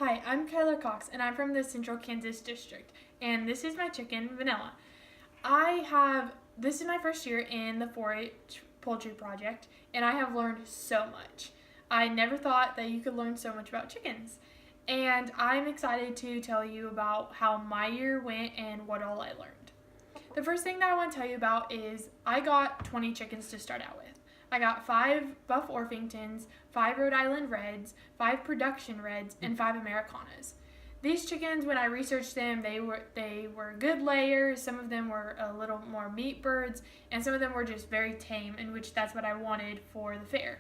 Hi, I'm Kyler Cox, and I'm from the Central Kansas District, and this is my chicken, Vanilla. This is my first year in the 4-H Poultry Project, and I have learned so much. I never thought that you could learn so much about chickens, and I'm excited to tell you about how my year went and what all I learned. The first thing that I want to tell you about is I got 20 chickens to start out with. I got 5 Buff Orpingtons, 5 Rhode Island Reds, 5 Production Reds, and 5 Americanas. These chickens, when I researched them, they were good layers. Some of them were a little more meat birds, and some of them were just very tame, in which that's what I wanted for the fair.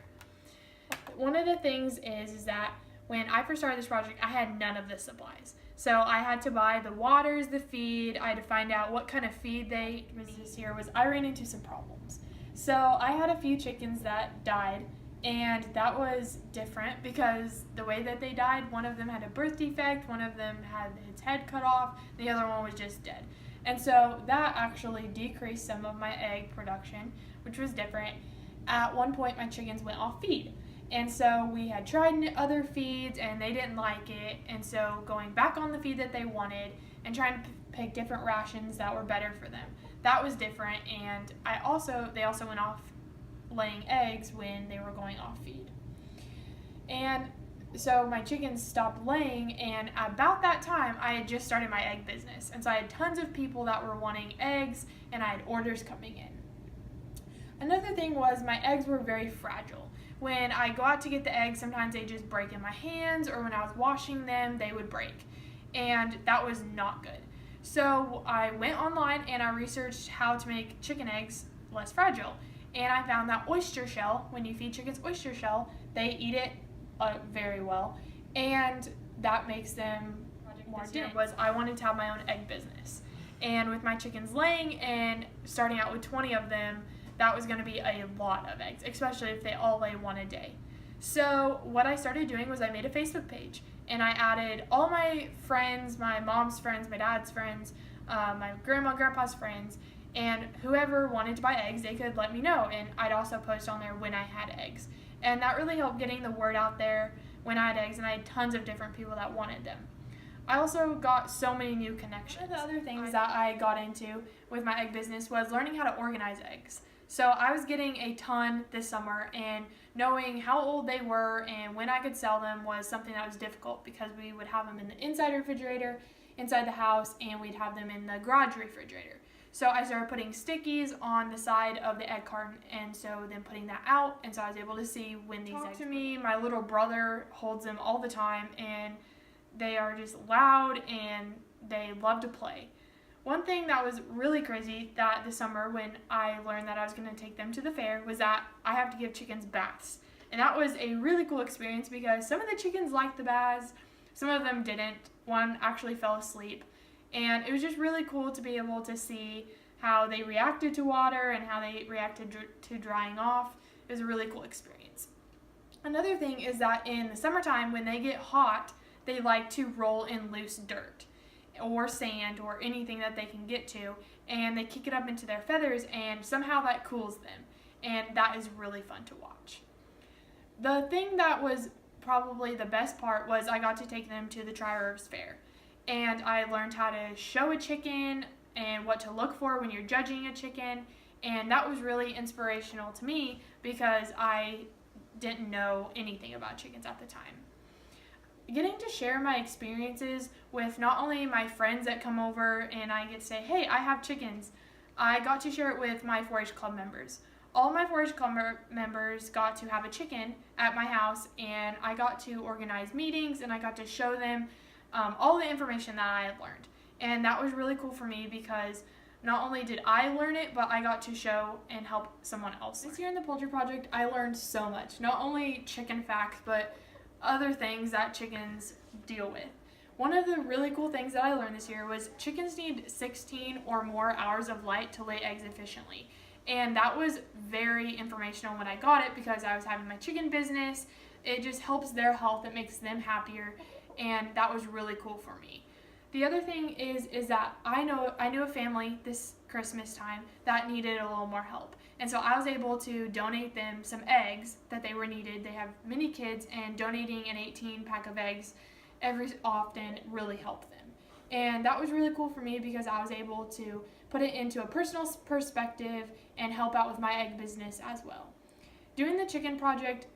One of the things is that when I first started this project, I had none of the supplies. So I had to buy the waters, the feed. I had to find out what kind of feed they need. This year was I ran into some problems. So I had a few chickens that died, and that was different because the way that they died, one of them had a birth defect, one of them had its head cut off, the other one was just dead. And so that actually decreased some of my egg production, which was different. At one point, my chickens went off feed. And so we had tried other feeds and they didn't like it. And so going back on the feed that they wanted and trying to pick different rations that were better for them. That was different. And they also went off laying eggs when they were going off feed. And so my chickens stopped laying, and about that time I had just started my egg business. And so I had tons of people that were wanting eggs and I had orders coming in. Another thing was my eggs were very fragile. When I go out to get the eggs, sometimes they just break in my hands, or when I was washing them, they would break. And that was not good. So I went online and I researched how to make chicken eggs less fragile. And I found that oyster shell, when you feed chickens oyster shell, they eat it very well. And that makes them more dense. I wanted to have my own egg business. And with my chickens laying and starting out with 20 of them, that was going to be a lot of eggs, especially if they all lay one a day. So what I started doing was I made a Facebook page, and I added all my friends, my mom's friends, my dad's friends, my grandma, grandpa's friends, and whoever wanted to buy eggs, they could let me know, and I'd also post on there when I had eggs. And that really helped getting the word out there when I had eggs, and I had tons of different people that wanted them. I also got so many new connections. One of the other things that I got into with my egg business was learning how to organize eggs. So I was getting a ton this summer, and knowing how old they were and when I could sell them was something that was difficult because we would have them in the inside refrigerator, inside the house, and we'd have them in the garage refrigerator. So I started putting stickies on the side of the egg carton, and so then putting that out, and so I was able to see when these eggs to me. My little brother holds them all the time, and they are just loud and they love to play. One thing that was really crazy that this summer when I learned that I was going to take them to the fair was that I have to give chickens baths. And that was a really cool experience because some of the chickens liked the baths, some of them didn't. One actually fell asleep. And it was just really cool to be able to see how they reacted to water and how they reacted to drying off. It was a really cool experience. Another thing is that in the summertime when they get hot, they like to roll in loose dirt or sand or anything that they can get to, and they kick it up into their feathers, and somehow that cools them, and that is really fun to watch. The thing that was probably the best part was I got to take them to the Tri-Rivers Fair, and I learned how to show a chicken and what to look for when you're judging a chicken, and that was really inspirational to me because I didn't know anything about chickens at the time. Getting to share my experiences with not only my friends that come over and I get to say, hey, I have chickens, I got to share it with my 4-H club members. All my 4-H club members got to have a chicken at my house, and I got to organize meetings and I got to show them all the information that I had learned. And that was really cool for me because not only did I learn it, but I got to show and help someone else. This year in the Poultry Project, I learned so much, not only chicken facts, but other things that chickens deal with. One of the really cool things that I learned this year was chickens need 16 or more hours of light to lay eggs efficiently. And that was very informational when I got it because I was having my chicken business. It just helps their health, it makes them happier, and that was really cool for me. The other thing is that I knew a family this Christmas time that needed a little more help. And so I was able to donate them some eggs that they were needed. They have many kids, and donating an 18 pack of eggs every often really help them. And that was really cool for me because I was able to put it into a personal perspective and help out with my egg business as well. Doing the chicken project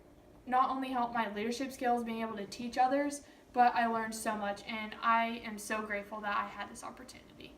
not only helped my leadership skills, being able to teach others, but I learned so much, and I am so grateful that I had this opportunity.